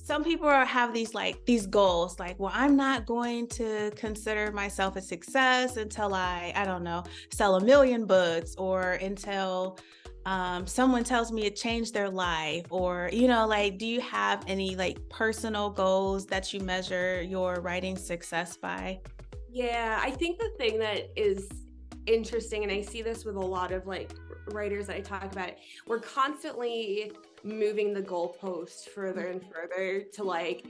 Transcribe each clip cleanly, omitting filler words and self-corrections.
some people have these goals, like, well, I'm not going to consider myself a success until I don't know, sell 1 million books, or until someone tells me it changed their life, or, like, do you have any like personal goals that you measure your writing success by? Yeah, I think the thing that is interesting, and I see this with a lot of like writers that I talk about it, we're constantly moving the goalpost further and further to like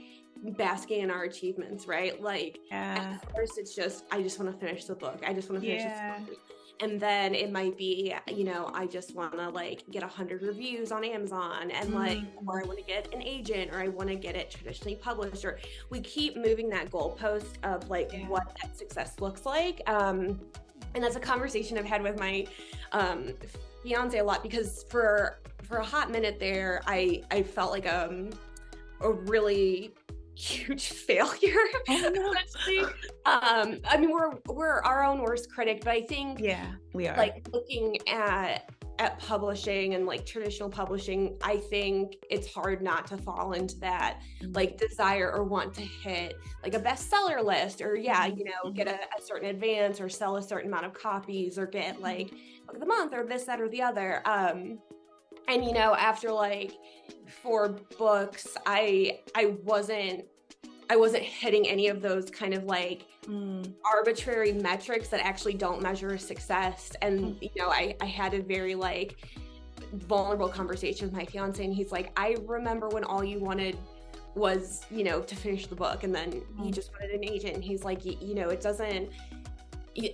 basking in our achievements, right? Like at Yeah. first it's just, I just want to finish the book. I just want to finish this Yeah. book. And then it might be, I just want to like get 100 reviews on Amazon and like, or I Mm. want to get an agent, or I want to get it traditionally published, or we keep moving that goalpost of like Yeah. what that success looks like. And that's a conversation I've had with my fiance a lot, because for a hot minute there, I felt like a really huge failure, Oh no. essentially. I mean, we're our own worst critic, but I think Yeah, we are. like looking at publishing and like traditional publishing, I think it's hard not to fall into that Mm. like desire or want to hit like a bestseller list, or yeah, Mhm. get Mhm. a certain advance, or sell a certain amount of copies, or get like book of the month, or this, that, or the other. And after like 4 books, I wasn't hitting any of those kind of like Mm. arbitrary metrics that actually don't measure success. And Mm. I had a very like vulnerable conversation with my fiance, and he's like, I remember when all you wanted was to finish the book, and then you Mm. just wanted an agent. And he's like, it doesn't,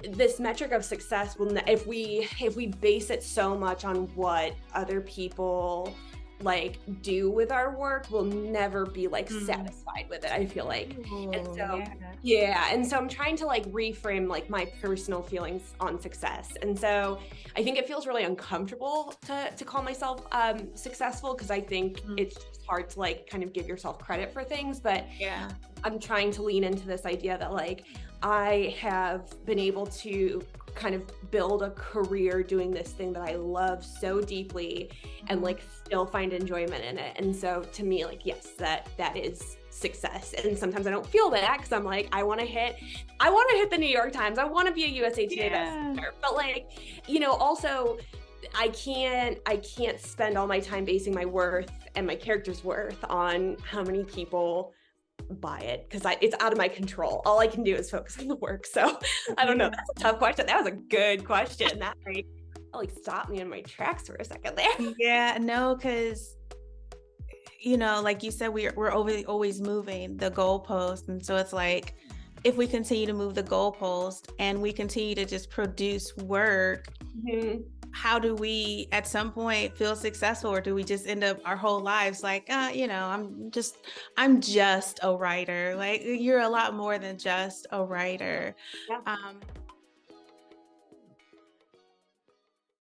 this metric of success will if we base it so much on what other people like do with our work, we'll never be like Mm. satisfied with it, I feel like. And Ooh, so yeah. yeah, and so I'm trying to like reframe like my personal feelings on success. And so I think it feels really uncomfortable to call myself successful, because I think Mm. it's just hard to like kind of give yourself credit for things. But Yeah. I'm trying to lean into this idea that like I have been able to kind of build a career doing this thing that I love so deeply, and Mhm. like still find enjoyment in it. And so to me, like, yes, that is success. And sometimes I don't feel that, because I'm like, I want to hit the New York Times. I want to be a USA Today Yeah. bestseller. But like, also I can't spend all my time basing my worth and my character's worth on how many people buy it, because it's out of my control. All I can do is focus on the work. So I don't know. Yeah. That's a tough question. That was a good question. That like stopped me in my tracks for a second there. Yeah, no, because like you said, we're always moving the goalpost, and so it's like, if we continue to move the goalpost and we continue to just produce work, Mhm. how do we at some point feel successful, or do we just end up our whole lives like, I'm just a writer? Like, you're a lot more than just a writer. Yeah. Um,